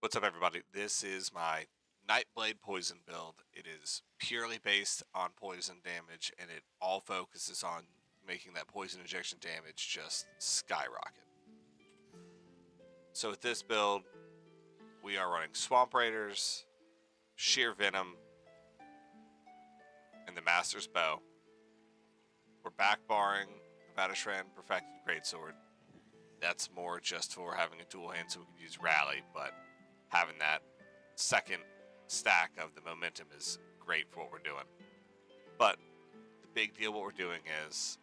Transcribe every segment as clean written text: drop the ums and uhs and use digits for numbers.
What's up, everybody? This is my Nightblade poison build. It is purely based on poison damage, and it all focuses on making that poison injection damage just skyrocket. So with this build, we are running Swamp Raiders, Sheer Venom, and the Master's Bow. We're backbarring the Vatashran Perfected Greatsword. That's more just for having a dual hand so we can use Rally, but having that second stack of the momentum is great for what we're doing. But the big deal what we're doing is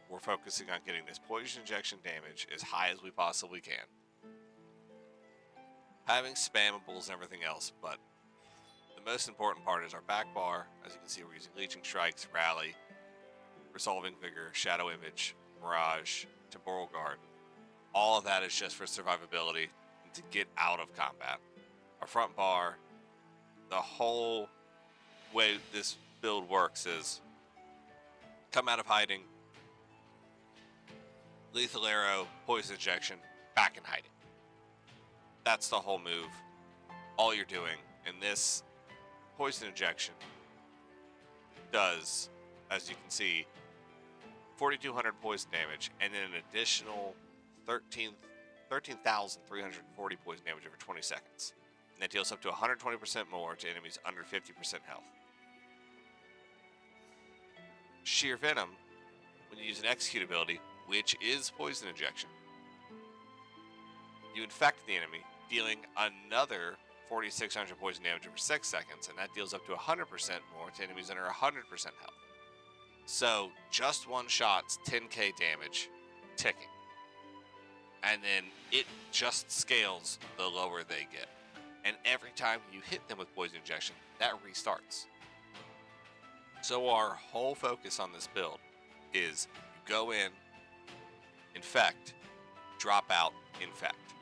we're focusing on getting this poison injection damage as high as we possibly can. Having spammables and everything else, but the most important part is our back bar. As you can see, we're using Leeching Strikes, Rally, Resolving Vigor, Shadow Image, Mirage, Temporal Guard. All of that is just for survivability to get out of combat. Our front bar, the whole way this build works is come out of hiding, lethal arrow, poison injection, back in hiding. That's the whole move. All you're doing, and this poison injection does, as you can see, 4,200 poison damage and then an additional 13,340 poison damage over 20 seconds. And that deals up to 120% more to enemies under 50% health. Sheer Venom, when you use an execute ability, which is poison injection, you infect the enemy, dealing another 4,600 poison damage over 6 seconds, and that deals up to 100% more to enemies under 100% health. So, just one shot's 10k damage, ticking. And then it just scales the lower they get. And every time you hit them with poison injection, that restarts. So our whole focus on this build is you go in, infect, drop out, infect.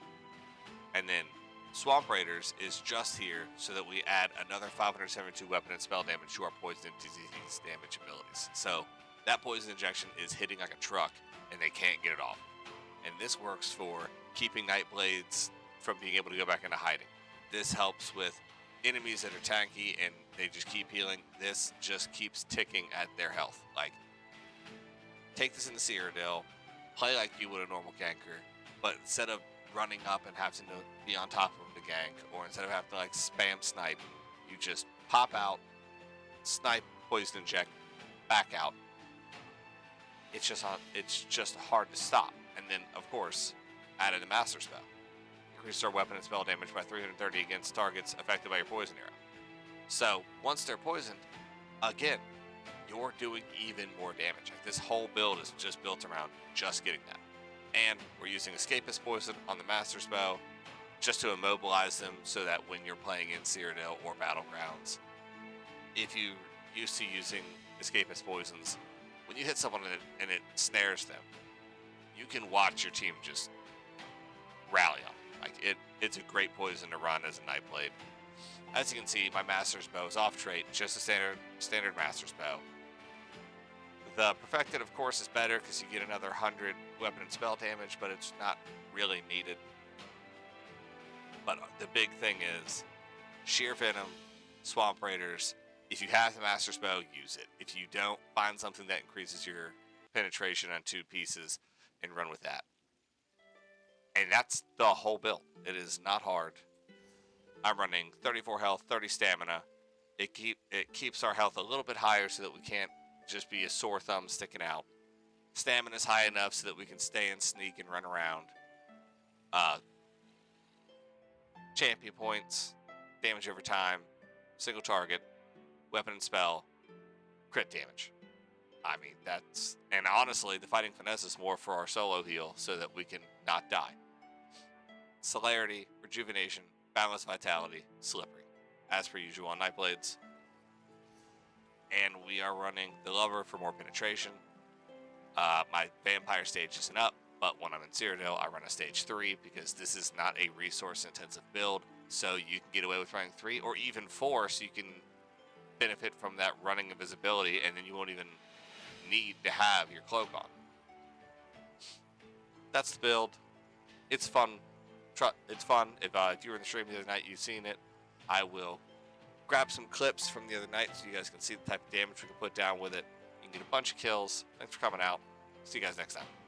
And then Swamp Raiders is just here so that we add another 572 weapon and spell damage to our poison and disease damage abilities. So that poison injection is hitting like a truck and they can't get it off. And this works for keeping Nightblades from being able to go back into hiding. This helps with enemies that are tanky and they just keep healing. This just keeps ticking at their health. Like, take this in the Cyrodiil, play like you would a normal ganker, but instead of running up and having to be on top of them to gank, or instead of having to like spam snipe, you just pop out, snipe, poison inject, back out. It's just hard to stop. And then, of course, added the Master Spell. Increase our weapon and spell damage by 330 against targets affected by your poison arrow. So, once they're poisoned, again, you're doing even more damage. Like, this whole build is just built around just getting that. And we're using Escapist Poison on the Master Spell just to immobilize them so that when you're playing in Cyrodiil or Battlegrounds, if you're used to using Escapist Poisons, when you hit someone and it snares them, you can watch your team just rally on. Like, it's a great poison to run as a Nightblade. As you can see, my Master's Bow is off trait, just a standard Master's Bow. The Perfected, of course, is better because you get another 100 weapon and spell damage, but it's not really needed. But the big thing is Sheer Venom, Swamp Raiders. If you have the Master's Bow, use it. If you don't, find something that increases your penetration on 2 pieces and run with that. And that's the whole build. It is not hard. I'm running 34 health, 30 stamina. It keeps our health a little bit higher so that we can't just be a sore thumb sticking out. Stamina is high enough so that we can stay and sneak and run around. Champion points, damage over time, single target, weapon and spell, crit damage. I mean, and honestly, the fighting finesse is more for our solo heal so that we can not die. Celerity, rejuvenation, boundless vitality, slippery, as per usual on Nightblades. And we are running the Lover for more penetration. My Vampire stage isn't up, but when I'm in Cyrodiil, I run a stage 3 because this is not a resource-intensive build, so you can get away with running 3 or even 4, so you can benefit from that running invisibility, and then you won't even need to have your cloak on. That's the build. It's fun. It's fun. If you were in the stream the other night, you've seen it. I will grab some clips from the other night so you guys can see the type of damage we can put down with it. You can get a bunch of kills. Thanks for coming out. See you guys next time.